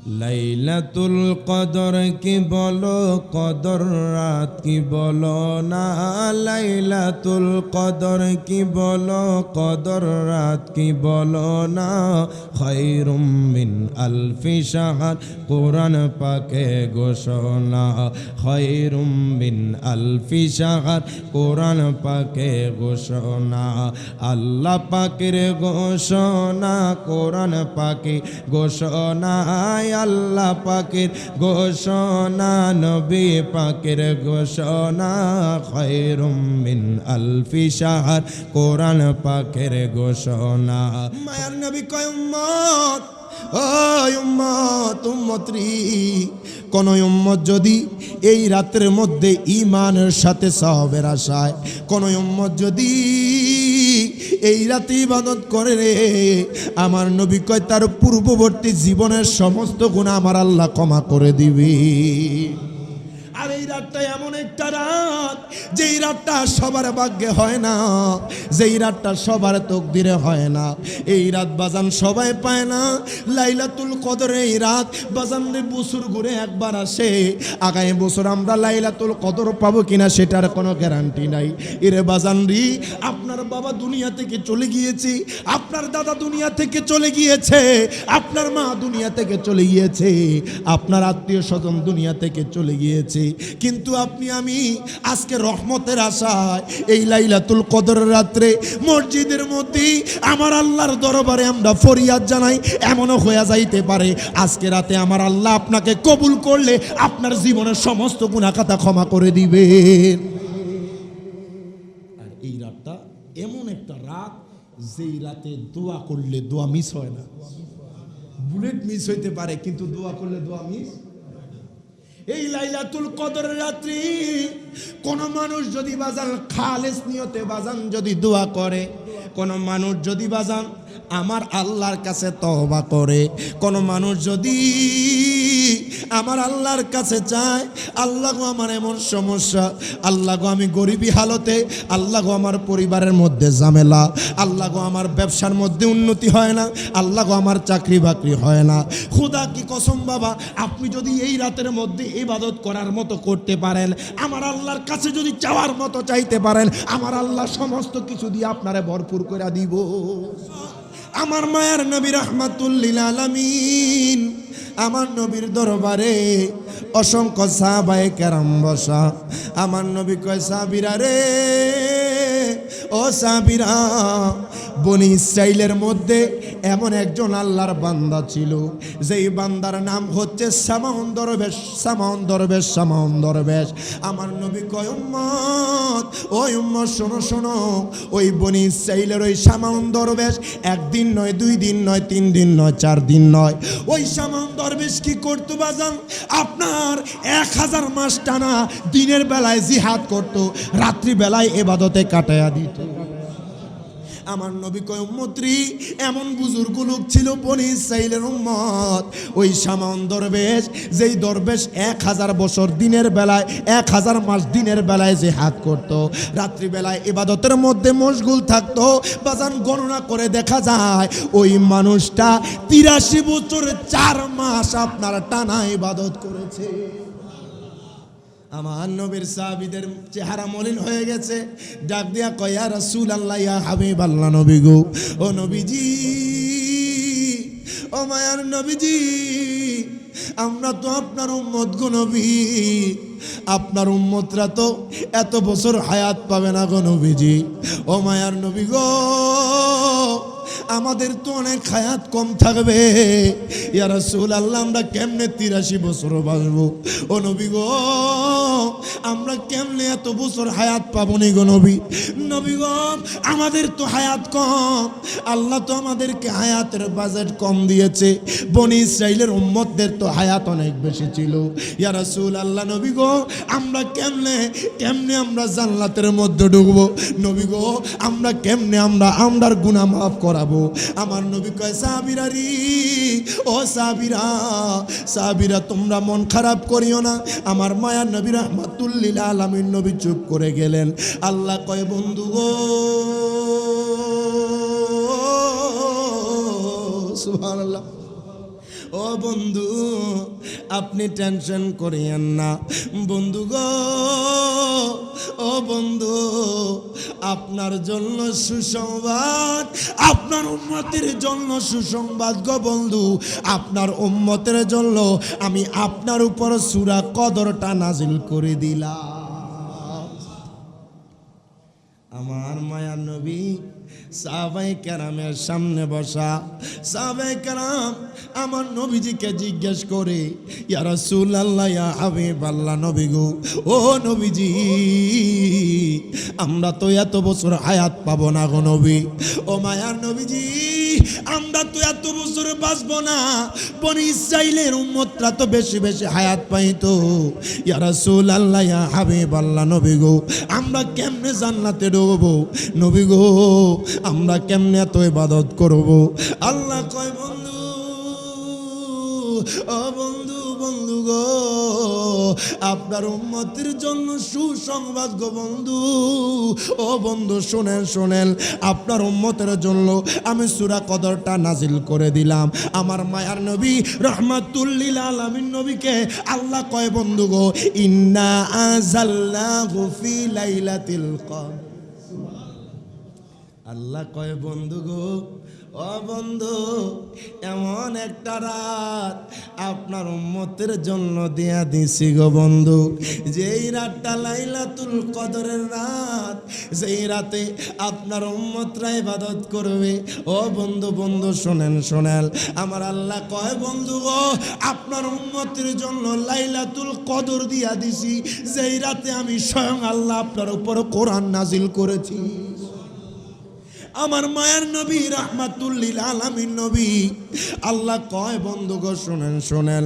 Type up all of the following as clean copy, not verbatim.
লাইলাতুল কদর কি বলো, কদর রাত কি বলো না। লাইলাতুল কদর কি বলো, কদর রাত কি বলো না। খায়রুম মিন আলফি শাহর, কোরআন পাকে ঘোষণা। খায়রুম মিন আলফি শাহর, কোরআন পাকে ঘোষণা। আল্লাহ পাকের ঘোষণা, কোরআন পাকে ঘোষণা। আল্লাহ পাকের ঘোষণা, নবী পাকের ঘোষণা। খায়রুম মিন আলফি শাহর, কোরআন পাকের ঘোষণা। মায়ার নবী কয় উম্মত, ও উম্মত, উম্মতরি, কোন উম্মত যদি এই রাতের মধ্যে ঈমানের সাথে সওয়াবের আশায়, কোন উম্মত যদি এই রাতে ইবাদত করে রে, আমার নবী কয় তার পূর্ববর্তী জীবনের সমস্ত গুনাহ আমার আল্লাহ ক্ষমা করে দিবে। আর এই রাতটা এমন একটা রাত, যেই রাতটা সবার ভাগ্যে হয় না, যেই রাতটা সবার তকদিরে হয় না। এই রাত বাজান সবাই পায় না। লাইলাতুল কদর এই রাত বাজান বছর ঘুরে একবার আসে। আগামী বছর আমরা লাইলাতুল কদর পাবো কিনা সেটার কোনো গ্যারান্টি নাই। এরে বাজান রি, আপনার বাবা দুনিয়া থেকে চলে গিয়েছে, আপনার দাদা দুনিয়া থেকে চলে গিয়েছে, আপনার মা দুনিয়া থেকে চলে গিয়েছে, আপনার আত্মীয় স্বজন দুনিয়া থেকে চলে গিয়েছে, কিন্তু আপনি আমি আজকে রহমতের আশায় এই লাইলাতুল কদরের রাত্রে মসজিদের মধ্যে আমার আল্লাহর দরবারে আমরা ফরিয়াদ জানাই। এমনও হয়ে যাইতে পারে আজকে রাতে আমার আল্লাহ আপনাকে কবুল করলে আপনার জীবনের সমস্ত গুনাহ খাতা ক্ষমা করে দিবেন। আর এই রাতটা এমন একটা রাত, যেই রাতে দোয়া করলে দোয়া মিস হয় না। বুলেট মিস হইতে পারে, কিন্তু দোয়া করলে দোয়া মিস। এই লাইলাতুল কদরের রাত্রি কোন মানুষ যদি বাজান খালেস নিয়তে বাজান যদি দোয়া করে, কোন মানুষ যদি বাজান আমার আল্লাহর কাছে তওবা করে, কোন মানুষ যদি আমার আল্লাহর কাছে চায়, আল্লাহ গো আমার এমন সমস্যা, আল্লাহ গো আমি গরিবী হালতে, আল্লাহ গো আমার পরিবারের মধ্যে ঝামেলা, আল্লাহ গো আমার ব্যবসার মধ্যে উন্নতি হয় না, আল্লাহ গো আমার চাকরি বাকরি হয় না। খোদা কি কসম বাবা, আপনি যদি এই রাতের মধ্যে ইবাদত করার মতো করতে পারেন, আমার আল্লাহর কাছে যদি চাওয়ার মতো চাইতে পারেন, আমার আল্লাহ সমস্ত কিছু দিয়ে আপনারে ভরপুর করে দিব। আমার মায়ার নবী রাহমাতুল লিল আলামিন, আমার নবীর দরবারে অসংখ্য সাহাবায়ে কেরাম বসা। আমার নবী কয় সাহাবীরা রে, ও সাহাবীরা, বনি ইসরাইলের মধ্যে এমন একজন আল্লাহর বান্দা ছিল, যেই বান্দার নাম হচ্ছে সামাউন দরবেশ, সামাউন দরবেশ, সামাউন দরবেশ। আমার নবী কয় উম্মত, ওই উম্মত শোনো শোনো, ওই বনি ইসরাইলের ওই সামাউন দরবেশ একদিন নয়, 2 দিন নয়, 3 দিন নয়, 4 দিন নয়, ওই সামাউন দরবেশ কি করতো বাজান, আপনার 1000 মাস টানা দিনের বেলায় জিহাদ করতো, রাত্রি বেলায় ইবাদতে কাটায়া দিত। আমার নবী কয় উম্মতরি, এমন বুজুর্গ লোক ছিল বনি ইসরাইলের উম্মত, ওই সামাউন দরবেশ, যেই দরবেশ 1000 বছর দিনের বেলায়, 1000 মাস দিনের বেলায় জিহাদ করত, রাত্রি বেলায় ইবাদতের মধ্যে মশগুল থাকতো। বাজান গণনা করে দেখা যায় ওই মানুষটা 83 বছর 4 মাস আপনার টানা ইবাদত করেছে। আমার নবীর সাহাবীদের চেহারা মলিন হয়ে গেছে, ডাক দিয়া কয় ইয়া রাসূলুল্লাহ, ইয়া হাবিবাল্লাহ, নবী গো, ও নবীজি, ও মায়ার নবীজি, আমরা তো আপনার উম্মত গো নবী, আপনার উম্মতরা তো এত বছর হায়াত পাবে না গো নবীজি। ও মায়ার নবী গো, আমাদের তো অনেক হায়াত কম থাকবে, ইয়া রাসূলুল্লাহ, আমরা কেমনে 83 বছর বাঁচবো? ও নবী গো, আমরা কেমনে এত বছর হায়াত পাবো নি গো নবী? নবী গো, আমাদের তো হায়াত কম, আল্লাহ তো আমাদেরকে হায়াতের বাজেট কম দিয়েছে, বনি ইসরাইলের উম্মতদের তো হায়াত অনেক বেশি ছিল। ইয়া রাসূলুল্লাহ, নবী গো, আমরা কেমনে আমরা জান্নাতের মধ্যে ঢুকবো? নবী গো, আমরা কেমনে আমরার গুনাহ মাফ করাবো? আমার নবী কয় সাহাবীরা রে, ও সাহাবীরা, তোমরা মন খারাপ করিও না। আমার মায়ার নবী রাহমাতুল লিল আলামিন নবী চুপ করে গেলেন। আল্লাহ কয় বন্ধু গো, সুবহানাল্লাহ, ও বন্ধু আপনি টেনশন করিয়েন না বন্ধু গো, ও বন্ধু আপনার জন্য সুসংবাদ, আপনার উম্মতের জন্য সুসংবাদ গো বন্ধু। আপনার উম্মতের জন্য আমি আপনার উপর সূরা কদরটা নাজিল করে দিলাম। আমার মায়ার নবী সাহাবায়ে কেরামের সামনে বসা, সাহাবায়ে কেরাম আমার নবীজিকে জিজ্ঞেস করে, ইয়া রাসূলুল্লাহ ইয়া হাবিবাল্লাহ, নবী গো, ও নবীজি আমরা তো এত বছর হায়াত পাবো না গো নবী। ও মায়ার নবীজি আমরা তো এত বছর বাঁচবো না, বনি ইসরাইলের উম্মতরা তো বেশি বেশি হায়াত পাইতো। ইয়া রাসূলুল্লাহ ইয়া হাবিবাল্লাহ, নবী গো আমরা কেমনে জান্নাতে ঢুকবো? নবী গো আমরা কেমনে এত ইবাদত করব? আল্লাহ কয় বন্ধু, ও বন্ধু, বন্ধু গো আপনার উম্মতের জন্য সুসংবাদ গো বন্ধু। ও বন্ধু শোনেন শোনেন, আপনার উম্মতের জন্য আমি সূরা কদরটা নাজিল করে দিলাম। আমার মায়ার নবী রাহমাতুল লিল আলামিন নবীকে আল্লাহ কয় বন্ধু গো, ইন্না আনজালনাহু ফি লাইলাতিল কদর। আল্লাহ কয় বন্ধু গো, ও বন্ধু এমন একটা রাত আপনার উম্মতের জন্য দিয়া দিছি গো বন্ধু, যেই রাতটা লাইলাতুল কদরের রাত, যেই রাতে আপনার উম্মতরা ইবাদত করবে। ও বন্ধু, বন্ধু শোনেন শোনেন, আমার আল্লাহ কয় বন্ধু গো আপনার উম্মতের জন্য লাইলাতুল কদর দিয়া দিছি, যেই রাতে আমি স্বয়ং আল্লাহ আপনার উপর কোরআন নাজিল করেছি। আমার মায়ার নবী রাহমাতুল লিল আলামিন নবী আল্লাহ কয় বন্ধু গো শোনেন শোনেন,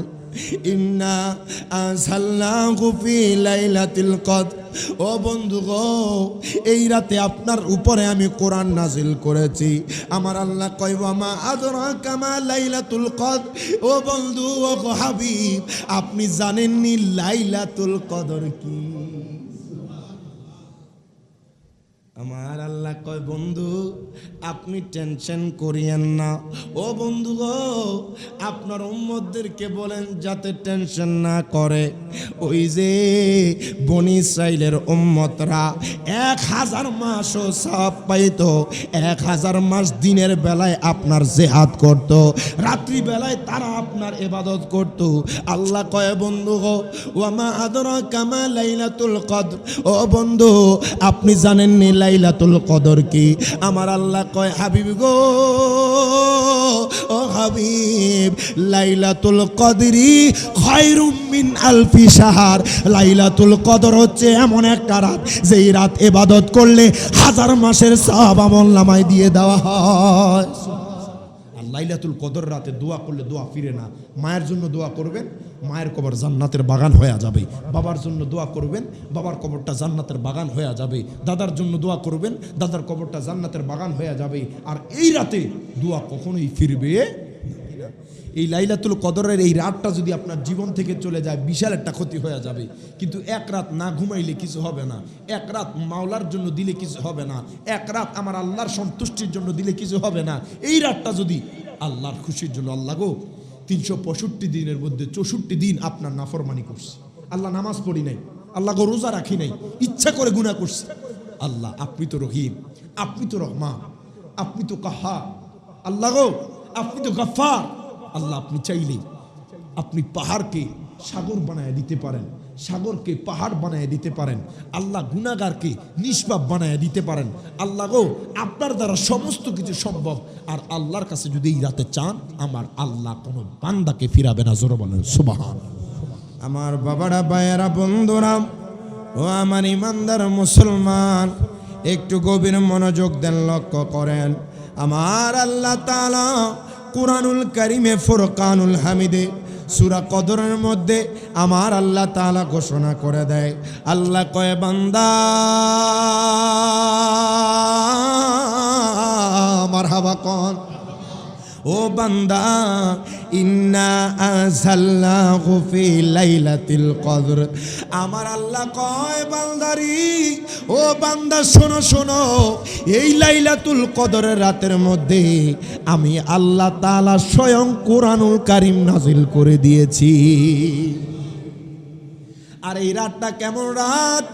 ইন্না আনজালনাহু ফি লাইলাতিল কদর। ও বন্ধু গো এই রাতে আপনার উপরে আমি কোরআন নাজিল করেছি। আমার আল্লাহ কয় ওয়া মা আদরাকা মা লাইলাতুল কদর। ও বন্ধু, ও হাবিব আপনি জানেননি লাইলাতুল কদর কি? আমার আল্লাহ কয় বন্ধু আপনি টেনশন করিয়েন না। ও বন্ধু গো আপনার উম্মতদেরকে বলেন যাতে টেনশন না করে। ওই যে বনি ইসরাইলের উম্মতরা 1000 মাসও সওয়াব পাইতো, 1000 মাস দিনের বেলায় আপনার জিহাদ করত, রাত্রি বেলায় তারা আপনার ইবাদত করত। আল্লাহ কয় বন্ধু গো ওয়া মা আদরাকা মা লাইলাতুল কদর। ও বন্ধু আপনি জানেন নি লাইলাতুল কদর কি? আমার আল্লাহ কয় হাবিব গো, ও হাবিব লাইলাতুল কদরি খায়রুম মিন আলফি শাহর। লাইলাতুল কদর হচ্ছে এমন একটা রাত যেই রাত ইবাদত করলে 1000 মাসের সওয়াব আমলনামায় দিয়ে দেওয়া হয়। আর লাইলাতুল কদর রাতে দোয়া করলে দোয়া ফিরে না। মায়ের জন্য দোয়া করবেন, মায়ের কবর জান্নাতের বাগান হয়ে যাবে। বাবার জন্য দোয়া করবেন, বাবার কবরটা জান্নাতের বাগান হয়ে যাবে। দাদার জন্য দোয়া করবেন, দাদার কবরটা জান্নাতের বাগান হয়ে যাবে। আর এই রাতে দোয়া কখনোই ফিরবে না। এই লাইলাতুল কদরের এই রাতটা যদি আপনার জীবন থেকে চলে যায় বিশাল একটা ক্ষতি হয়ে যাবে। কিন্তু এক রাত না ঘুমাইলে কিছু হবে না, এক রাত মাওলার জন্য দিলে কিছু হবে না, এক রাত আমার আল্লাহর সন্তুষ্টির জন্য দিলে কিছু হবে না। এই রাতটা যদি আল্লাহর খুশির জন্য, আল্লাহ গো 365 দিনের মধ্যে 64 দিন আপনার নাফরমানি করছি, আল্লাহ নামাজ পড়ি নাই, আল্লাহ গো রোজা রাখি নাই, ইচ্ছা করে গুনাহ করছি। আল্লাহ আপনি তো রহিম, আপনি তো রহমান, আপনি তো কাহ্হার, আল্লাহ গো আপনি তো গফফার। আল্লাহ আপনি চাইলেই আপনি পাহাড়কে সাগর বানায় দিতে পারেন, সাগরকে পাহাড় বানায় দিতে পারেন। আল্লাহ গুনাহগারকে নিষ্পাপ বানায় দিতে পারেন। আল্লাহ গো আপনার দ্বারা সমস্ত কিছু সম্ভব। আর আল্লাহর কাছে যদি এই রাতে চান, আমার আল্লাহ কোনো বান্দাকে ফিরাবে না। জোরে বলেন সুবহানাল্লাহ। আমার বাবারা, ভাইয়েরা, বন্ধুরা, ও আমার ইমানদার মুসলমান, একটু গভীর মনোযোগ দেন, লক্ষ্য করেন। আমার আল্লাহ তাআলা কুরআনুল কারীমে ফুরকানুল হামিদে সূরা কদরের মধ্যে আমার আল্লাহ তাআলা ঘোষণা করে দেয়, আল্লাহ কয় বান্দা মারহাবা কন, ও বান্দা ইন্না আনজালনাহু ফি লাইলাতিল কদর আমার আল্লাহ কয় বান্দারি ও বান্দা শোনো শোনো এই লাইলাতুল কদরের রাতের মধ্যে আমি আল্লাহ তাআলা স্বয়ং কোরআনুল কারীম নাজিল করে দিয়েছি। আর এই রাতটা কেমন রাত,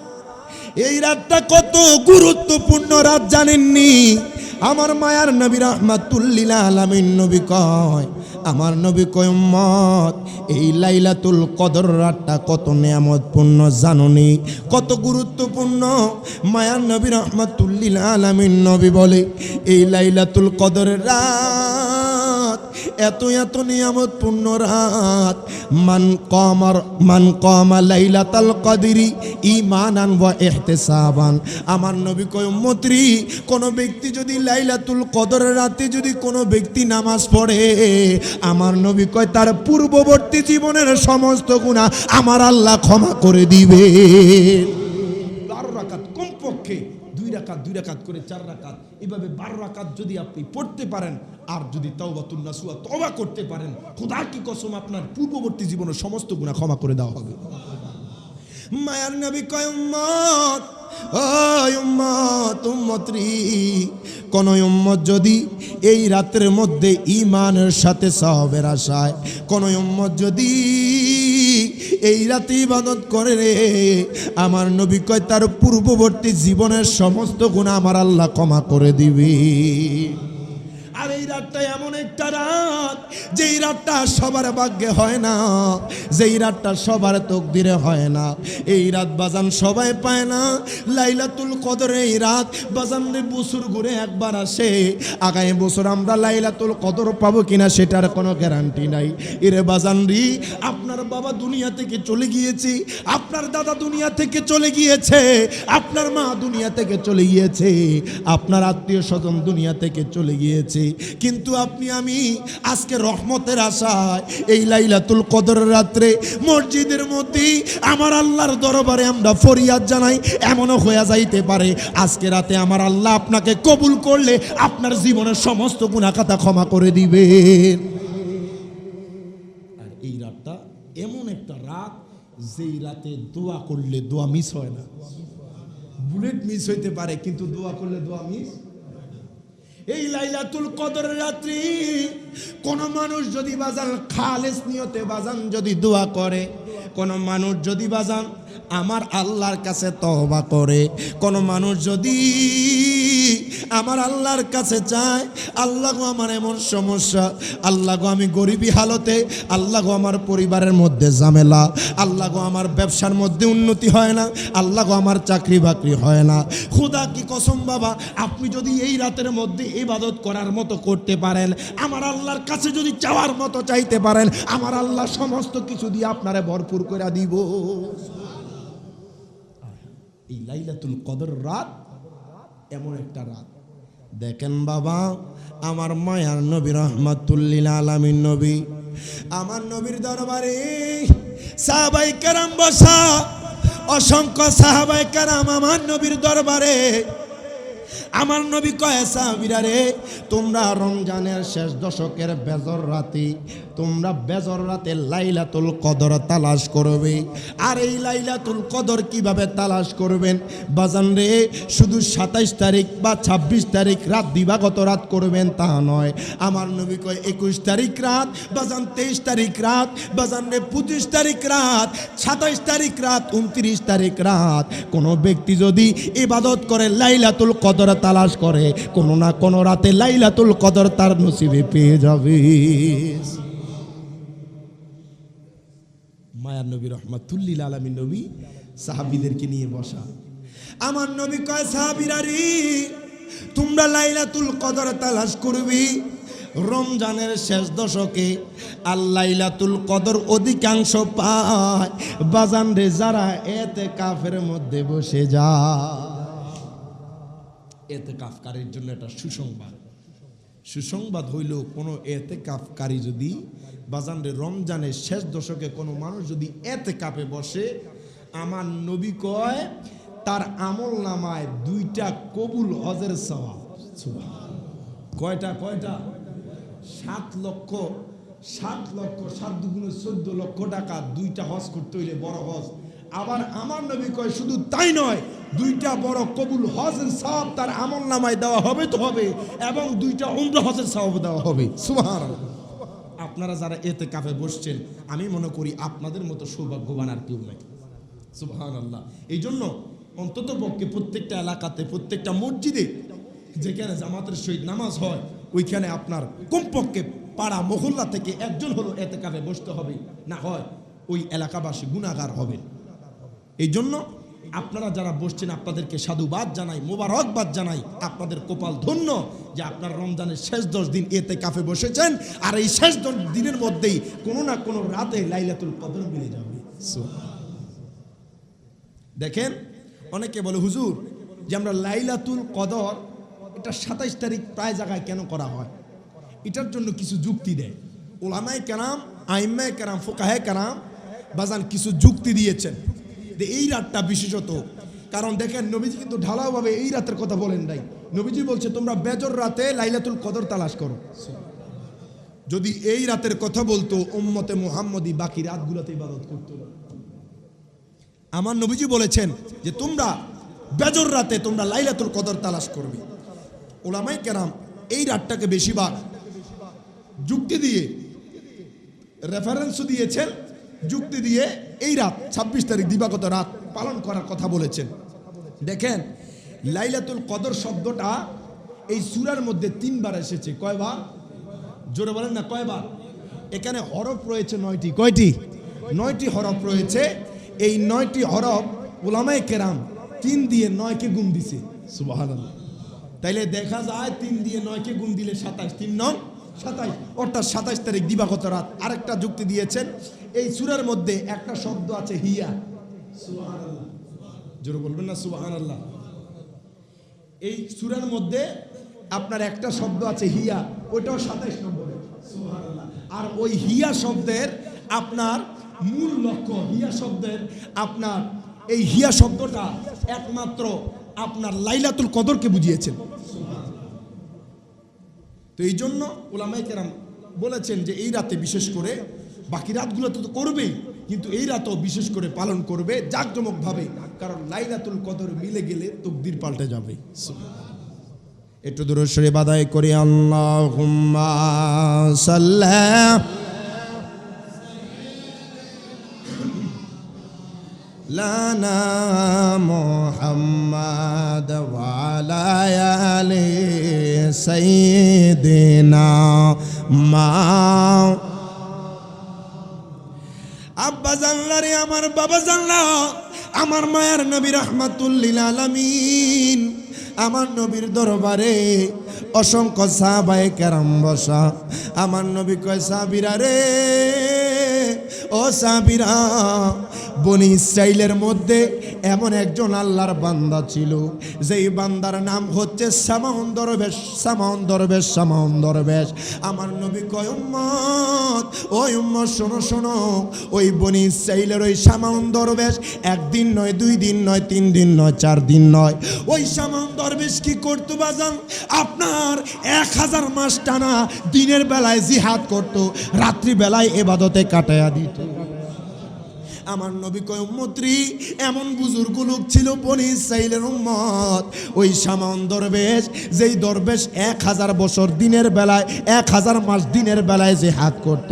এই রাতটা কত গুরুত্বপূর্ণ রাত জানেননি? আমার মায়ার নবী রাহমাতুল লিল আলামিন নবী কয়, আমার নবী কয় উম্মত এই লাইলাতুল কদর রাতটা কত নিয়ামতপূর্ণ জানোনি, কত গুরুত্বপূর্ণ? মায়ার নবী রাহমাতুল লিল আলামিন নবী বলে এই লাইলাতুল কদরের রাত এত এত নিয়ামতপূর্ণ রাত। মান কামা লাইলাতুল কদরি ঈমানান ওয়া ইহতিসাবান, আমার নবী কয় উম্মতরি কোন ব্যক্তি যদি লাইলাতুল কদরের রাতে যদি কোনো ব্যক্তি নামাজ পড়ে, আমার নবী কয় তার পূর্ববর্তী জীবনের সমস্ত গুনাহ আমার আল্লাহ ক্ষমা করে দিবে। 12 রাকাত কমপক্ষে 2 রাকাত করে 4 রাকাত, এভাবে 12 রাকাত যদি আপনি পড়তে পারেন আর যদি তাওবাতুন নাসুহা তওবা করতে পারেন, খোদা কি কসম আপনার পূর্ববর্তী জীবনের সমস্ত গুনাহ ক্ষমা করে দেওয়া হবে। মায়ার নবী কয় উম্মত ও উম্মত উম্মতরি কোন উম্মত যদি এই রাতের মধ্যে ঈমানের সাথে সওয়াবের আশায় কোন উম্মত যদি এই রাতে ইবাদত করে রে, আমার নবী কয় তার পূর্ববর্তী জীবনের সমস্ত গুনাহ আমার আল্লাহ ক্ষমা করে দিবে। আর এই রাতটা এমন একটা রাত যেই রাতটা সবার ভাগ্যে হয় না, যেই রাতটা সবার তকদিরে হয় না, এই রাত বাজান সবাই পায় না। লাইলাতুল কদর এই রাত বাজান বছর ঘুরে একবার আসে, আগামী বছর আমরা লাইলাতুল কদর পাবো কিনা সেটার কোনো গ্যারান্টি নাই। এরে বাজান রি আপনার বাবা দুনিয়া থেকে চলে গিয়েছে, আপনার দাদা দুনিয়া থেকে চলে গিয়েছে, আপনার মা দুনিয়া থেকে চলে গিয়েছে, আপনার আত্মীয় স্বজন দুনিয়া থেকে চলে গিয়েছে, কিন্তু আপনি আমি আজকে রহমতের আশায় এই লাইলাতুল কদরের রাত্রে মসজিদের মধ্যে আমার আল্লাহর দরবারে আমরা ফরিয়াদ জানাই। এমনও হয়ে যাইতে পারে আজকে রাতে আমার আল্লাহ আপনাকে কবুল করলে আপনার জীবনের সমস্ত গুনাহ খাতা ক্ষমা করে দিবেন। আর এই রাতটা এমন একটা রাত যেই রাতে দোয়া করলে দোয়া মিস হয় না। বুলেট মিস হইতে পারে কিন্তু দোয়া করলে দোয়া মিস। এই লাইলাতুল কদরের রাত্রি কোন মানুষ যদি বাজান খালেস নিয়তে বাজান যদি দোয়া করে, কোন মানুষ যদি বাজান আমার আল্লাহর কাছে তওবা করে, কোন মানুষ যদি আমার আল্লাহর কাছে চায় আল্লাহ গো আমার এমন সমস্যা, আল্লাহ গো আমি গরিবী হালতে, আল্লাহ গো আমার পরিবারের মধ্যে ঝামেলা, আল্লাহ গো আমার ব্যবসার মধ্যে উন্নতি হয় না, আল্লাহ গো আমার চাকরি বাকরি হয় না, খোদা কি কসম বাবা আপনি যদি এই রাতের মধ্যে ইবাদত করার মতো করতে পারেন, আমার আল্লাহর কাছে যদি চাওয়ার মতো চাইতে পারেন, আমার আল্লাহ সমস্ত কিছু দিয়ে আপনারে ভরপুর করে দিব। এই লাইলাতুল কদর রাত এমন একটা রাত। দেখেন বাবা আমার মায়ার নবী রাহমাতুল লিল আলামিন নবী, আমার নবীর দরবারে সাহাবায়ে কেরাম বসা, অসংখ্য সাহাবায়ে কেরাম আমার নবীর দরবারে। আমার নবী কয় সাহাবীরা রে তোমরা রমজানের শেষ দশকের বেজর রাতে, তোমরা বেজর রাতে লাইলাতুল কদর তালাশ করবে। আর এই লাইলাতুল কদর কিভাবে তালাশ করবেন বাজান রে, শুধু 27 তারিখ বা 26 তারিখ রাত দিবাগত রাত করবেন তা নয়। আমার নবী কয় 21 তারিখ রাত, বাজান 23 তারিখ রাত, বাজান রে 25 তারিখ রাত, 27 তারিখ রাত, 29 তারিখ রাত। কোনো ব্যক্তি যদি ইবাদত করে লাইলাতুল কদর তালাশ করে, কোনো না কোনো রাতে লাইলাতুল কদর তার নসিবে পেয়ে যাবে। মায়ার নবী রাহমাতুল লিল আলামিন নবী সাহাবীদেরকে নিয়ে বসা। আমার নবী কয় সাহাবীরা রে তোমরা লাইলাতুল কদর তালাশ করবি রমজানের শেষ দশকে। আর লাইলাতুল কদর অধিকাংশ পায় বাজান রে যারা ইতিকাফের মধ্যে বসে যায়। ইতিকাফকারীর জন্য এটা সুসংবাদ। সুসংবাদ হইল কোনো ইতিকাফকারী যদি বাজান রে রমজানের শেষ দশকে কোনো মানুষ যদি ইতিকাফে বসে, আমার নবী কয় তার আমল নামায় 2টা কবুল হজের সওয়াব। কয়টা? 7 লক্ষ 7 দুগুণে 14 লক্ষ টাকা, 2টা হজ করতে হইলে বড় হজ। আবার আমার নবী কয় শুধু তাই নয়, 2টা বড় কবুল হজের সওয়াব তার আমলনামায় দেওয়া হবে তো হবে, এবং 2টা উমরা হজের সওয়াব দেওয়া হবে। সুবহানাল্লাহ। আপনারা যারা ইতিকাফে বসছেন, আমি মনে করি আপনাদের মতো সৌভাগ্যবান আর কেউ নাই। সুবহানাল্লাহ। এই জন্য অন্তত পক্ষে প্রত্যেকটা এলাকাতে, প্রত্যেকটা মসজিদে যেখানে জামাতের সহিত নামাজ হয়, ওইখানে আপনার কমপক্ষে পাড়া মহল্লা থেকে একজন হলো ইতিকাফে বসতে হবে, না হয় ওই এলাকাবাসী গুনাহগার হবে। এই জন্য আপনারা যারা বসছেন আপনাদেরকে সাধুবাদ জানাই, মোবারকবাদ জানাই। আপনাদের কপাল ধন্য যে আপনার রমজানের শেষ 10 দিন ইতিকাফে বসেছেন, আর এই শেষ 10 দিনের মধ্যেই কোনো না কোনো রাতে লাইলাতুল কদর মিলে যাবে। দেখেন, অনেকে বলে হুজুর যে আমরা লাইলাতুল কদর এটা 27 তারিখ প্রায় জায়গায় কেন করা হয়, এটার জন্য কিছু যুক্তি দেয় উলামায়ে কেরাম, আইম্মায়ে কেরাম, ফুকাহায়ে কেরাম বাজান কিছু যুক্তি দিয়েছেন যে এই রাতটা বিশেষত। কারণ দেখেন, নবীজি কিন্তু ঢালাওভাবে এই রাতের কথা বলেন নাই। নবীজি বলছে তোমরা বেজর রাতে লাইলাতুল কদর তালাশ করো। যদি এই রাতের কথা বলতো, উম্মতে মুহাম্মদী বাকি রাতগুলোতে ইবাদত করতো না। আমার নবীজি বলেছেন যে তোমরা বেজর রাতে তোমরা লাইলাতুল কদর তালাশ করবে। উলামায়ে কেরাম এই রাতটাকে বেশিরভাগ যুক্তি দিয়ে, রেফারেন্সও দিয়েছেন, যুক্তি দিয়ে এই রাত 26 তারিখ দিবাগত রাত পালন করার কথা বলেছেন। দেখেন, লাইলাতুল কদর শব্দটা এই সূরার মধ্যে 3 বার এসেছে। কয়বার? জোরে বলেন না, কয়বার? এখানে হরফ রয়েছে 9টি। কয়টি? 9টি হরফ রয়েছে। এই 9টি হরফ উলামায়ে কেরাম 3 দিয়ে 9কে গুণ দিছে। সুবহানাল্লাহ। তাইলে দেখা যায় 3 দিয়ে 9কে গুণ দিলে 27, 3 9 27, অর্থাৎ 27 তারিখ দিবাগত রাত। আরেকটা যুক্তি দিয়েছেন, এই সূরার মধ্যে একটা শব্দ আছে হিয়া। সুবহানাল্লাহ। জোরে বলবেন না সুবহানাল্লাহ। এই সূরার মধ্যে আপনার একটা শব্দ আছে হিয়া, ওইটাও 27 নম্বরে। সুবহানাল্লাহ। আর ওই হিয়া শব্দের আপনার মূল লক্ষ্য, হিয়া শব্দের আপনার এই হিয়া শব্দটা একমাত্র আপনার লাইলাতুল কদরকে বুঝিয়েছেন। তো এই জন্য উলামায়ে কেরাম বলেছেন যে এই রাতে বিশেষ করে, বাকি রাতগুলোতে তো করবেই, কিন্তু এই রাতও বিশেষ করে পালন করবে জাঁকজমকভাবে, কারণ লাইলাতুল কদর মিলে গেলে তকদির পাল্টে যাবে। একটু দরুদ শরীফ আদায় করি। আল্লাহুম্মা সাল্লি লানা মুহাম্মাদ ওয়া আলা আলি সাইয়্যিদিনা মা। আব্বা জানলা রে আমার, বাবা জানলা আমার, মায়ের নবী রাহমাতুল লিল আলামিন, আমার নবীর দরবারে অসংখ্য সাহাবায়ে কেরাম বসা। আমার নবী কয়, সাহাবীরা রে, ও সাহাবীরা, বনি ইসরাইলের মধ্যে এমন একজন আল্লাহর বান্দা ছিল, যেই বান্দার নাম হচ্ছে সামাউন দরবেশ। সামাউন দরবেশ, সামাউন দরবেশ। আমার নবী কয়, উম্মত, ওই উম্মত শোনো শোনো, ওই বনি ইসরাইলের ওই সামাউন দরবেশ 1 দিন নয়, 2 দিন নয়, 3 দিন নয়, 4 দিন নয়, ওই সামাউন দরবেশ কি করতো বাজান? আপনার 1000 মাস টানা দিনের বেলায় জিহাদ করতো, রাত্রি বেলায় ইবাদতে কাটায়া দিত। আমার নবী কয়, উম্মতরি, এমন বুজুর্গ লোক ছিল বনি ইসরাইলের উম্মত, ওই সামাউন দরবেশ, যেই দরবেশ 1000 বছর দিনের বেলায়, 1000 মাস দিনের বেলায় জিহাদ করত,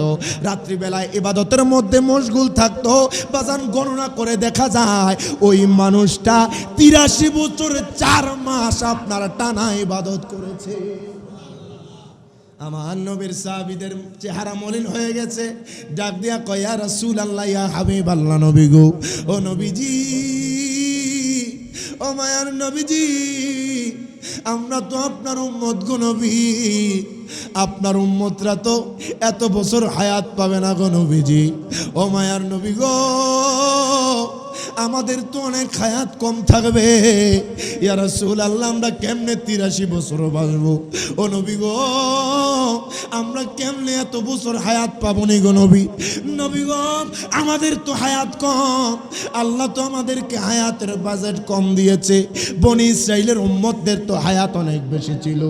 রাত্রি বেলায় ইবাদতের মধ্যে মশগুল থাকতো। বাজান গণনা করে দেখা যায় ওই মানুষটা 83 বছর 4 মাস আপনার টানা ইবাদত করেছে। আমার নবীর সাহাবীদের চেহারা মলিন হয়ে গেছে। ডাক দিয়া কয়, ইয়া রাসূলুল্লাহ, ইয়া হাবিবাল্লাহ, নবী গো, ও নবীজি, ও মায়ার নবীজি, আমরা তো আপনার উম্মত গো নবী, আপনার উম্মতরা তো এত বছর হায়াত পাবে না গো নবীজি। ও মায়ার নবী গো, আমাদের তো অনেক হায়াত কম থাকবে, ইয়া রাসূলুল্লাহ আমরা কেমনে 83 বছর বাঁচবো? ও নবী গো, আমরা কেমনে এত বছর হায়াত পাবো নি গো নবী? নবী গো, আমাদের তো হায়াত কম, আল্লাহ তো আমাদেরকে হায়াতের বাজেট কম দিয়েছে, বনি ইসরাইলের উম্মতদের তো হায়াত অনেক বেশি ছিল।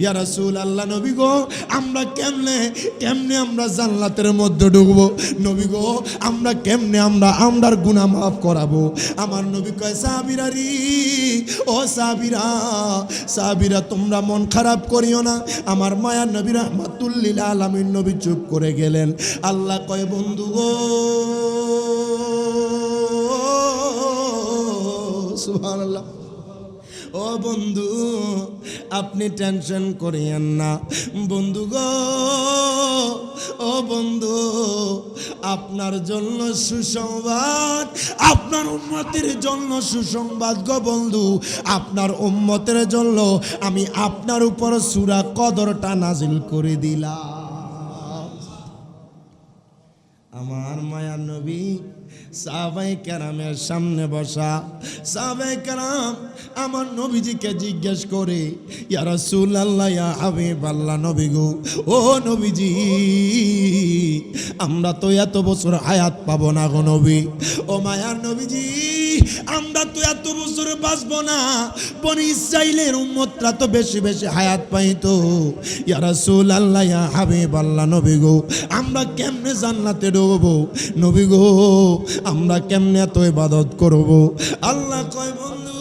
ইয়া রাসূলুল্লাহ নবী গো, আমরা কেমনে আমরা জান্নাতের মধ্যে ঢুকবো? নবী গো, আমরা কেমনে আমরার গুনাহ মাফ করাবো? আমার নবী কয়, সাহাবীরা রে, ও সাহাবীরা তোমরা মন খারাপ করিও না। আমার মায়ার নবী রাহমাতুল লিল আলামিন নবী চুপ করে গেলেন। আল্লাহ কয়, বন্ধু গো, সুবহানাল্লাহ, ও বন্ধু আপনি টেনশন করিয়েন না। বন্ধু গো, ও বন্ধু, আপনার জন্য সুসংবাদ, আপনার উম্মতের জন্য সুসংবাদ গো বন্ধু। আপনার উম্মতের জন্য আমি আপনার উপর সূরা কদরটা নাজিল করে দিলাম। আমার মায়ার নবী সাহাবায়ে কেরামের সামনে বসা, সাহাবায়ে কেরাম আমার নবীজিকে জিজ্ঞেস করে, ইয়া রাসূলুল্লাহ, ইয়া হাবিবাল্লাহ, নবী গো, ও নবীজি, আমরা তো এত বছর হায়াত পাবো না গো নবী। ও মায়ার নবীজি, আমরা তো এত বছর বাঁচবো না, বনি ইসরাইলের উম্মতরা তো বেশি বেশি হায়াত পাইতো। ইয়া রাসূলুল্লাহ, ইয়া হাবিবাল্লাহ, নবী গো, আমরা কেমনে জান্নাতে ঢুকবো? নবী গো, আমরা কেমনে এত ইবাদত করব? আল্লাহ কয়, বন্ধু,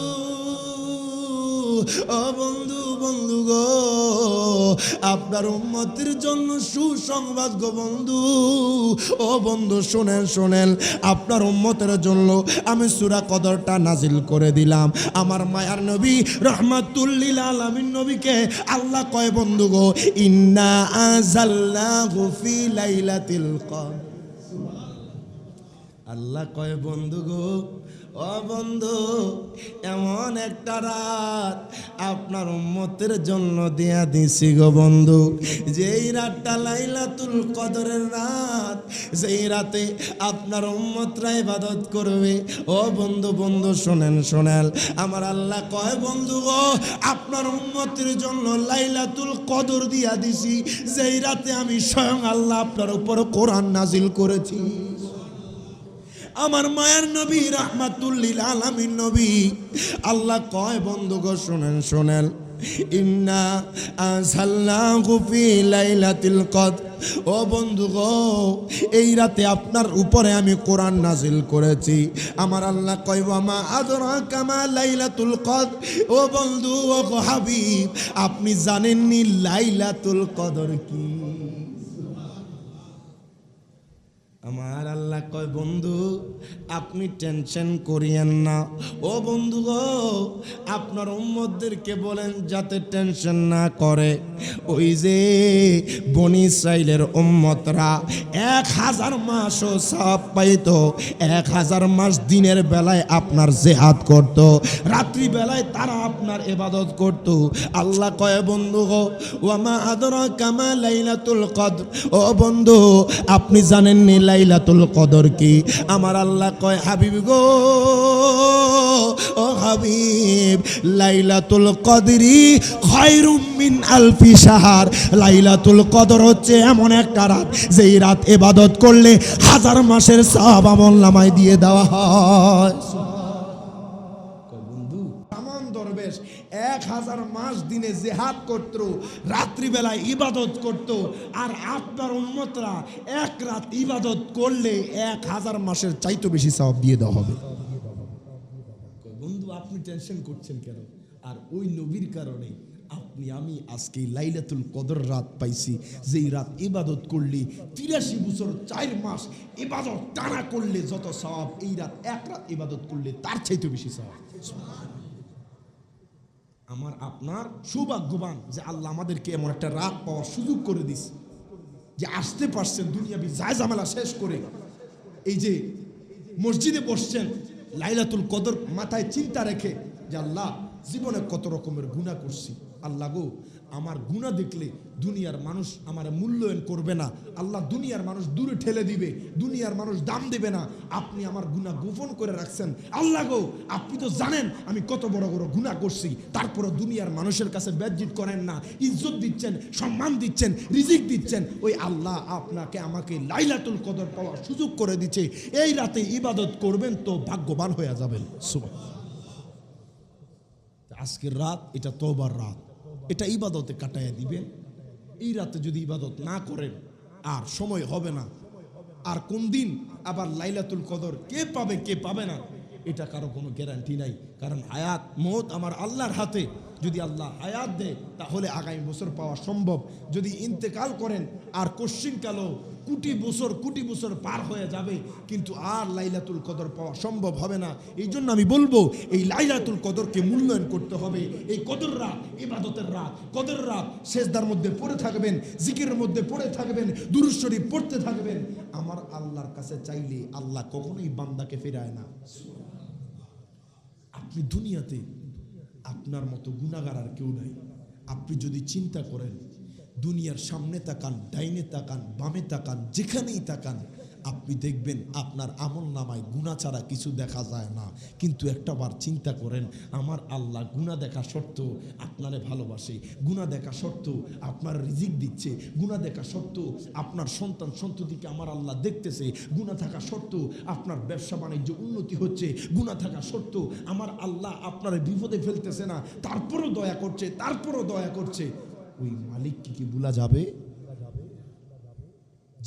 ও বন্ধু, বন্ধু গো, আপনার উম্মতের জন্য সুসংবাদ গো বন্ধু। ও বন্ধু শোনেন, আপনার উম্মতের জন্য আমি সূরা কদরটা নাজিল করে দিলাম। আমার মায়ার নবী রাহমাতুল লিল আলামিন নবীকে আল্লাহ কয়, বন্ধু গো, ইন্না আনজালনাহু ফি লাইলাতিল কদর। আল্লাহ কয়, বন্ধু গো, ও বন্ধু, এমন একটা রাত আপনার উম্মতের জন্য দিয়া দিছি গো বন্ধু, যেই রাতটা লাইলাতুল কদরের রাত, যেই রাতে আপনার উম্মতরা ইবাদত করবে। ও বন্ধু, বন্ধু শোনেন, আমার আল্লাহ কয়, বন্ধু গো, আপনার উম্মতের জন্য লাইলাতুল কদর দিয়া দিছি, যেই রাতে আমি স্বয়ং আল্লাহ আপনার উপর কোরআন নাজিল করেছি। আমার মায়ার নবী রাহমাতুল লিল আলামিন নবী আল্লাহ কয়, বন্ধু গো শোনেন, ইন্না আনজালনাহু ফি লাইলাতিল কদর। ও বন্ধু গো, এই রাতে আপনার উপরে আমি কোরআন নাজিল করেছি। আমার আল্লাহ কয়, ওয়া মা আদরাকা মা লাইলাতুল কদর। ও বন্ধু, ও হাবিব, আপনি জানেননি লাইলাতুল কদর কি? আমার আল্লাহ কয়, বন্ধু আপনি টেনশন করিয়েন না। ও বন্ধু গো, আপনার উম্মতদেরকে বলেন যাতে টেনশন না করে। ওই যে বনি ইসরাইলের উম্মতরা 1000 মাসও সওয়াব পাইতো, 1000 মাস দিনের বেলায় আপনার জিহাদ করত, রাত্রি বেলায় তারা আপনার ইবাদত করত। আল্লাহ কয়, বন্ধু গো, ওয়া মা আদরাকা মা লাইলাতুল কদর। ও বন্ধু, আপনি জানেন নি লাইলাতুল কদর কি? আমার আল্লাহ কয়, হাবিব গো, ও হাবিব, লাইলাতুল কদরি খায়রুম মিন আলফি শাহর। লাইলাতুল কদর হচ্ছে এমন একটা রাত, যেই রাত ইবাদত করলে 1000 মাসের সওয়াব আমলনামায় দিয়ে দেওয়া হয়। বন্ধু, তামাম দরবেশ 1000 মাস দিনে জিহাদ করত, রাত্রিবেলায় ইবাদত করত, আর আপনার উম্মতরা এক রাত ইবাদত করলে 1000 মাসের চাইতে বেশি সওয়াব দিয়ে দেওয়া হবে। বন্ধু আপনি টেনশন করছেন কেন? আর ওই নবীর কারণে আপনি আমি আজকে লাইলাতুল কদর রাত পাইছি, যেই রাত ইবাদত করলে 83 বছর 4 মাস ইবাদত টানা করলে যত সওয়াব, এই রাত এক রাত ইবাদত করলে তার চাইতে বেশি সওয়াব। আমার আপনার সৌভাগ্যবান যে আল্লাহ আমাদেরকে এমন একটা রাত পাওয়ার সুযোগ করে দিছে, যে আসতে পারছেন দুনিয়াবি জায়জামেলা শেষ করে, এই যে মসজিদে বসছেন লাইলাতুল কদর মাথায় চিন্তা রেখে, যে আল্লাহ জীবনে কত রকমের গুনাহ করছি, আল্লাহ গো, আমার গুনাহ দেখলে দুনিয়ার মানুষ আমার মূল্যায়ন করবে না, আল্লাহ দুনিয়ার মানুষ দূরে ঠেলে দিবে, দুনিয়ার মানুষ দাম দেবে না, আপনি আমার গুনাহ গোপন করে রাখছেন। আল্লাহ গো, আপনি তো জানেন আমি কত বড় বড় গুনাহ করছি, তারপরে দুনিয়ার মানুষের কাছে বেজ্জিত করেন না, ইজ্জত দিচ্ছেন, সম্মান দিচ্ছেন, রিজিক দিচ্ছেন। ওই আল্লাহ আপনাকে আমাকে লাইলাতুল কদর পাওয়ার সুযোগ করে দিচ্ছে। এই রাতে ইবাদত করবেন তো ভাগ্যবান হয়ে যাবেন। সুবহানাল্লাহ। আজকের রাত এটা তওবার রাত, এটা ইবাদতে কাটাইয়া দিবেন। এই রাতে যদি ইবাদত না করেন আর সময় হবে না। আর কোন দিন আবার লাইলাতুল কদর কে পাবে কে পাবে না এটা কারো কোনো গ্যারান্টি নাই। কারণ হায়াত মওত আমার আল্লাহর হাতে। যদি আল্লাহ হায়াত দেয় তাহলে আগামী বছর পাওয়া সম্ভব। যদি ইন্তেকাল করেন আর কোশ্চিনকালও কোটি বছর পার হয়ে যাবে, কিন্তু আর লাইলাতুল কদর পাওয়া সম্ভব হবে না। এই জন্য আমি বলবো এই লাইলাতুল কদরকে মূল্যায়ন করতে হবে। এই কদর রাত ইবাদতের রাত, কদর রাত সেজদার মধ্যে পড়ে থাকবেন, জিকিরের মধ্যে পড়ে থাকবেন, দুরূদ শরীফ পড়তে থাকবেন। আমার আল্লাহর কাছে চাইলে আল্লাহ কখনোই বান্দাকে ফেরায় না। আপনি দুনিয়াতে আপনার মতো গুনাহগার আর কেউ নাই। আপনি যদি চিন্তা করেন, দুনিয়ার সামনে তাকান, ডাইনে তাকান, বামে তাকান, যেখানেই তাকান, আপনি দেখবেন আপনার আমল নামায় গুনাহ ছাড়া কিছু দেখা যায় না। কিন্তু একটাবার চিন্তা করেন, আমার আল্লাহ গুনাহ দেখা সত্ত্বেও আপনারে ভালোবাসে, গুনাহ দেখা সত্ত্বেও আপনার রিজিক দিচ্ছে, গুনাহ দেখা সত্ত্বেও আপনার সন্তান সন্ততিকে আমার আল্লাহ দেখতেছে, গুনাহ থাকা সত্ত্বেও আপনার ব্যবসা বাণিজ্য উন্নতি হচ্ছে, গুনাহ থাকা সত্ত্বেও আমার আল্লাহ আপনার বিপদে ফেলতেছে না, তারপরও দয়া করছে। ওই মালিককে কি ভুলা যাবে?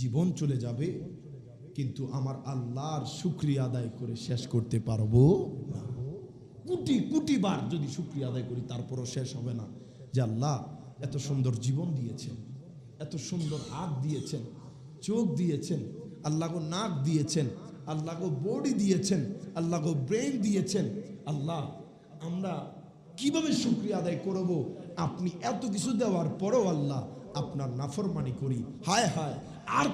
জীবন চলে যাবে, কিন্তু আমার আল্লাহর শুকরিয়া আদায় করে শেষ করতে পারবো না। কোটি বার যদি শুকরিয়া আদায় করি তারপরও শেষ হবে না। যে আল্লাহ এত সুন্দর জীবন দিয়েছেন, এত সুন্দর হাত দিয়েছেন, চোখ দিয়েছেন, আল্লাহ গো নাক দিয়েছেন, আল্লাহ গো বডি দিয়েছেন, আল্লাহ গো ব্রেন দিয়েছেন। আল্লাহ আমরা কিভাবে শুকরিয়া আদায় করব? আপনি এত কিছু দেওয়ার পরেও আল্লাহ আপনার নাফরমানি করি। হায় হায়, আর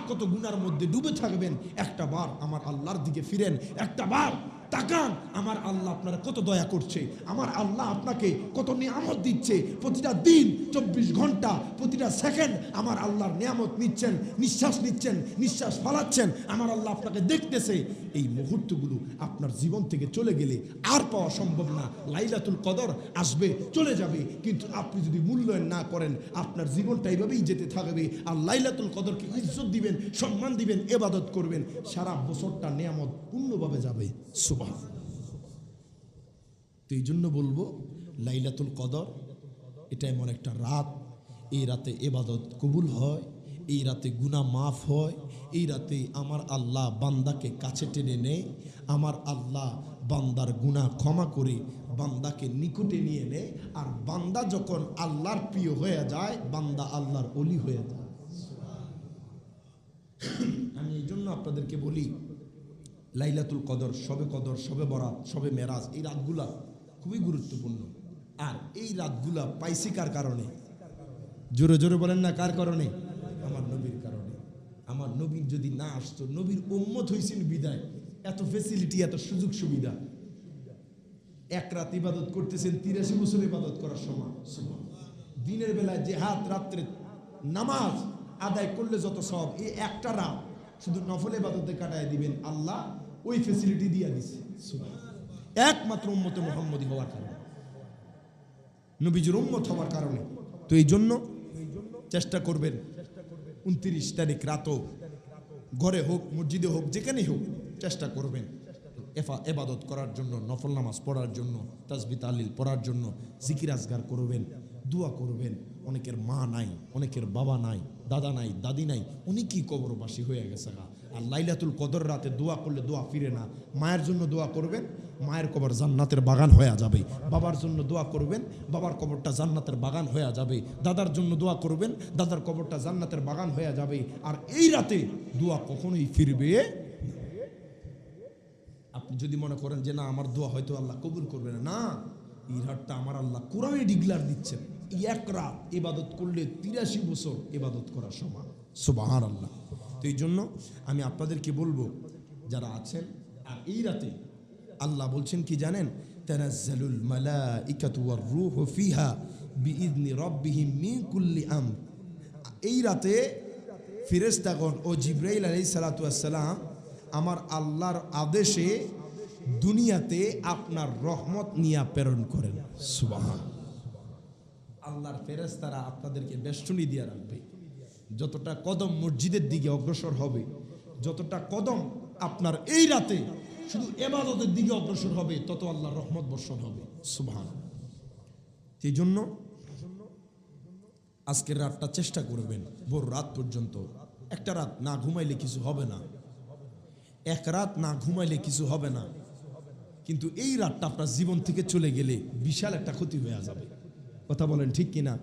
কত গুনার মধ্যে ডুবে থাকবেন। একটা বার আমার আল্লাহর দিকে ফিরেন, একটা বার তাকান, আমার আল্লাহ আপনারা কত দয়া করছে, আমার আল্লাহ আপনাকে কত নিয়ামত দিচ্ছে। প্রতিটা দিন 24 ঘন্টা প্রতিটা সেকেন্ড আমার আল্লাহর নিয়ামত নিচ্ছেন, নিঃশ্বাস ফালাচ্ছেন, আমার আল্লাহ আপনাকে দেখতেছে। এই মুহূর্তগুলো আপনার জীবন থেকে চলে গেলে আর পাওয়া সম্ভব না। লাইলাতুল কদর আসবে, চলে যাবে, কিন্তু আপনি যদি মূল্যায়ন না করেন আপনার জীবনটা এইভাবেই যেতে থাকবে। আর লাইলাতুল কদরকে ইজ্জত দিবেন, সম্মান দিবেন, ইবাদত করবেন, সারা বছরটা নিয়ামত পূর্ণভাবে যাবে। তো এই জন্য বলবো লাইলাতুল কদর এটা এমন একটা রাত, এই রাতে ইবাদত কবুল হয়, এই রাতে গুনাহ মাফ হয়, এই রাতে আমার আল্লাহ বান্দাকে কাছে টেনে নেয়, আমার আল্লাহ বান্দার গুনাহ ক্ষমা করে বান্দাকে নিকটে নিয়ে নেয়। আর বান্দা যখন আল্লাহর প্রিয় হয়ে যায়, বান্দা আল্লাহর ওলি হয়ে যায়। আমি এই জন্য আপনাদেরকে বলি লাইলাতুল কদর, শবে বরাত, শবে মেরাজ, এই রাতগুলা খুবই গুরুত্বপূর্ণ। আর এই রাতগুলা পাইছি কার কারণে? জোরে জোরে বলেন না, কার কারণে? আমার নবীর কারণে। আমার নবীর যদি না আসতো, নবীর উম্মত হইছেন বিদায়, এত ফেসিলিটি, এত সুযোগ সুবিধা। এক রাত ইবাদত করতেছেন, 83 বছর ইবাদত করার সময়। দিনের বেলায় জিহাদ, রাত্রে নামাজ আদায় করলে যত সব, এই একটা রাত শুধু নফল ইবাদতে কাটায় দিবেন, আল্লাহ ওই ফেসিলিটি দিয়ে দিচ্ছে। একমাত্র উম্মতে মুহাম্মদী হওয়ার কারণে, নবীজির উম্মত হওয়ার কারণে। তো এই জন্য চেষ্টা করবেন 29 তারিখ রাতও, ঘরে হোক মসজিদে হোক যেখানেই হোক, চেষ্টা করবেন ইবাদত করার জন্য, নফল নামাজ পড়ার জন্য, তাসবিহ তাহলিল পড়ার জন্য, জিকির আজগার করবেন, দোয়া করবেন। অনেকের মা নাই, অনেকের বাবা নাই, দাদা নাই, দাদি নাই, অনেকেই কবরবাসী হয়ে গেছে। আর লাইলাতুল কদর রাতে দোয়া করলে দোয়া ফিরে না। মায়ের জন্য দোয়া করবেন, মায়ের কবর জান্নাতের বাগান হয়ে যাবে। বাবার জন্য দোয়া করবেন, বাবার কবরটা জান্নাতের বাগান হয়ে যাবে। দাদার জন্য দোয়া করবেন, দাদার কবরটা জান্নাতের বাগান হয়ে যাবে। আর এই রাতে দোয়া কখনোই ফিরবে। আপনি যদি মনে করেন যে না আমার দোয়া হয়তো আল্লাহ কবুল করবে না, এই রাতটা আমার আল্লাহ কোরআনে ডিক্লেয়ার দিচ্ছেন, এক রাত ইবাদত করলে 83 বছর ইবাদত করার সমান। সুবহানাল্লাহ। তো এই জন্য আমি আপনাদেরকে বলবো যারা আছেন, আর এই রাতে আল্লাহ বলছেন কি জানেন, তানাজ্জালুল মালাইকাতু ওয়ার রূহু ফিহা বিইذনি রাব্বিহিম মিন কুল্লি আমর। এই রাতে ফেরেশতাগণ ও জিবরাইল আলাইহিস সালাতু ওয়াস সালাম আমার আল্লাহর আদেশে দুনিয়াতে আপনার রহমত নিয়ে প্রেরণ করেন। সুবহান। আল্লাহর ফেরেশতারা আপনাদেরকে বেষ্টনী দিয়ে রাখবে। যতটা কদম মসজিদের দিকে অগ্রসর হবে, যতটা কদম আপনার এই রাতে শুধু ইবাদতের দিকে অগ্রসর হবে, তত আল্লাহর রহমত বর্ষণ হবে। সুবহান। সেই জন্য আজকের রাতটা চেষ্টা করবেন ভোর রাত পর্যন্ত। একটা রাত না ঘুমাইলে কিছু হবে না, এক রাত না ঘুমাইলে কিছু হবে না, কিন্তু এই রাতটা আপনার জীবন থেকে চলে গেলে বিশাল একটা ক্ষতি হয়ে যাবে। কথা বলেন ঠিক কিনা?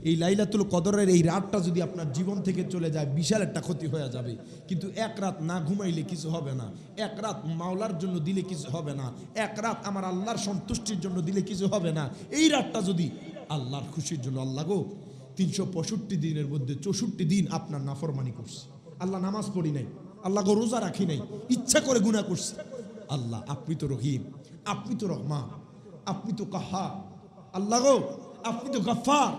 এই লাইলাতুল কদরের এই রাতটা যদি আপনার জীবন থেকে চলে যায় বিশাল একটা ক্ষতি হয়ে যাবে। কিন্তু এক রাত না ঘুমাইলে কিছু হবে না, এক রাত মাওলার জন্য দিলে কিছু হবে না, এক রাত আমার আল্লাহর সন্তুষ্টির জন্য দিলে কিছু হবে না। এই রাতটা যদি আল্লাহর খুশির জন্য, আল্লাহ গো 365 দিনের মধ্যে 64 দিন আপনার নাফরমানি করছে, আল্লাহ নামাজ পড়ি নাই, আল্লাহ গো রোজা রাখি নাই, ইচ্ছা করে গুনাহ করছে, আল্লাহ আপনি তো রহিম, আপনি তো রহমান, আপনি তো কাহ্হার, আল্লাহ গো আপনি তো গফফার।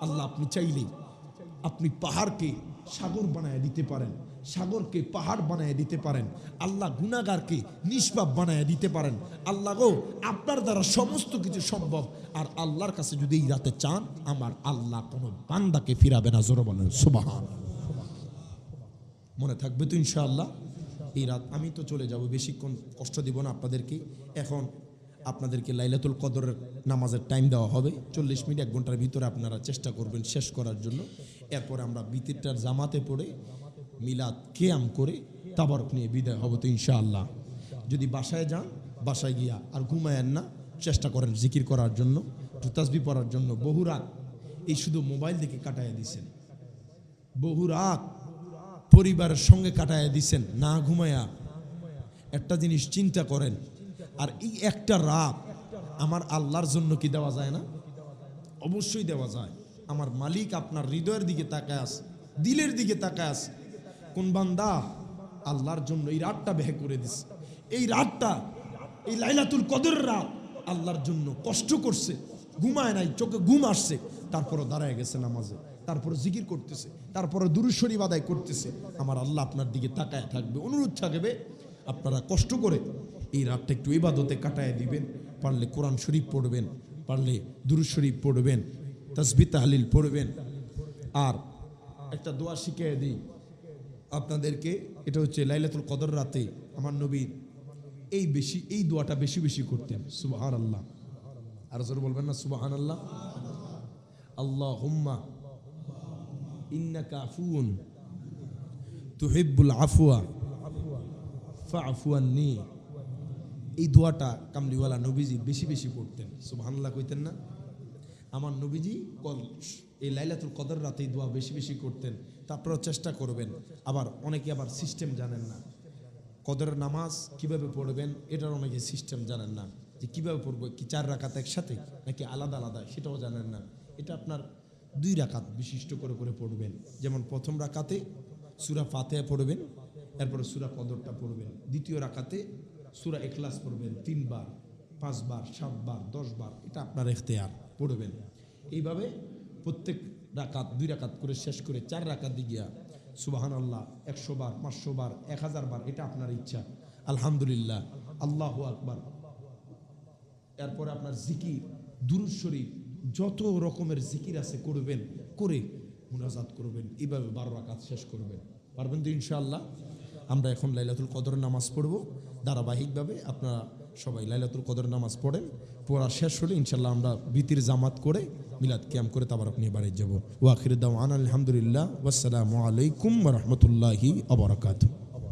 আল্লাহ আপনি চাইলেই আপনি পাহাড়কে সাগর বানায় দিতে পারেন, সাগরকে পাহাড় বানায় দিতে পারেন, আল্লাহ গুনাহগারকে নিষ্পাপ বানায় দিতে পারেন। আল্লাহ গো আপনার দ্বারা সমস্ত কিছু সম্ভব। আর আল্লাহর কাছে যদি এই রাতে চান, আমার আল্লাহ কোনো বান্দাকে ফিরাবে না। জোরে বলেন সুবহান। মনে থাকবে তো ইনশাআল্লাহ? এই রাত আমি তো চলে যাব, বেশিক্ষণ কষ্ট দিব না আপনাদেরকে। এখন আপনাদেরকে লাইলাতুল কদরের নামাজের টাইম দেওয়া হবে 40 মিনিট, 1 ঘন্টার ভিতরে আপনারা চেষ্টা করবেন শেষ করার জন্য। এরপরে আমরা বিতিরটার জামাতে পড়ে মিলাদ কিয়াম করে তাবারক নিয়ে বিদায় হব তো ইনশাআল্লাহ। যদি বাসায় যান, বাসায় গিয়া আর ঘুমায়েন না, চেষ্টা করেন জিকির করার জন্য, একটু তাসবিহ পড়ার জন্য। বহু রাত এই শুধু মোবাইল দেখে কাটাইয়া দিছেন, বহু রাত পরিবারের সঙ্গে কাটাইয়া দিছেন না ঘুমায়া। একটা জিনিস চিন্তা করেন, আর এই একটা রাত আমার আল্লাহর জন্য কি দেওয়া যায় না? অবশ্যই দেওয়া যায়। আমার মালিক আপনার হৃদয়ের দিকে তাকায় আছে, দিলের দিকে তাকায় আছে। কোন বান্দা আল্লাহর জন্য এই রাতটা ব্যয় করে দিছে, এই রাতটা, এই লাইলাতুল কদরের রাত আল্লাহর জন্য কষ্ট করছে, ঘুমায় নাই, চোখে ঘুম আসছে, তারপরও দাঁড়ায় গেছে নামাজে, তারপরে জিকির করতেছে, তারপরে দুরূদ শরীফ আদায় করতেছে। আমার আল্লাহ আপনার দিকে তাকায় থাকবে, অনুরোধ থাকবে আপনারা কষ্ট করে এই রাতটা একটু ইবাদতে কাটায় দিবেন। পারলে কোরআন শরীফ পড়বেন, পারলে দুরূদ শরীফ পড়বেন, তাসবিহ তাহলিল পড়বেন। আর একটা দোয়া শিখিয়ে দিই আপনাদেরকে, এটা হচ্ছে লাইলাতুল কদর রাতে আমার নবী এই দোয়াটা বেশি বেশি করতেন। সুবহানাল্লাহ। আর জোরে বলবেন না সুবহানাল্লাহ? আল্লাহুম্মা ইন্নাকা আফুউন তুহিব্বুল আফওয়া ফাআফু আন্নী। এই দোয়াটা কামলিওয়ালা নবীজি বেশি বেশি পড়তেন। সুবহানাল্লাহ কইতেন না? আমার নবীজি এই লাইলাতুল কদর রাতে এই দোয়া বেশি বেশি করতেন। তা আপনারা চেষ্টা করবেন। আবার অনেকে আবার সিস্টেম জানেন না, কদরের নামাজ কিভাবে পড়বেন এটার অনেকে সিস্টেম জানেন না, যে কিভাবে পড়বো, কি 4 রাকাত একসাথে নাকি আলাদা আলাদা, সেটাও জানেন না। এটা আপনার 2 রাকাত বিশিষ্ট করে করে পড়বেন। যেমন প্রথম রাকাতে সূরা ফাতিহা পড়বেন, এরপরে সূরা কদরটা পড়বেন। দ্বিতীয় রাকাতে সূরা ইখলাস পড়বেন 3 বার, 5 বার, 7 বার, 10 বার, এটা আপনার ইখতিয়ার পড়বেন। এইভাবে প্রত্যেক রাকাত 2 রাকাত করে শেষ করে 4 রাকাত দিয়ে সুবহানাল্লাহ 100 বার, 500 বার, 1000 বার, এটা আপনার ইচ্ছা। আলহামদুলিল্লাহ, আল্লাহু আকবার। এরপরে আপনার জিকির, দুরূদ শরীফ, যত রকমের জিকির আছে করবেন, করে মুনাজাত করবেন। এইভাবে 12 রাকাত শেষ করবেন। পারবেন তো ইনশাআল্লাহ? আমরা এখন লাইলাতুল কদরের নামাজ পড়ব ধারাবাহিকভাবে। আপনারা সবাই লাইলাতুল কদরের নামাজ পড়েন, পড়া শেষ হলে ইনশাআল্লাহ আমরা বিতির জামাত করে মিলাদ কিয়াম করে তাবারক নিয়ে বাড়ি যাব। ওয়া আখিরু দাওয়ানা আলহামদুলিল্লাহ, ওয়াসসালামু আলাইকুম ওয়া রাহমাতুল্লাহি ওয়া বারাকাতুহু।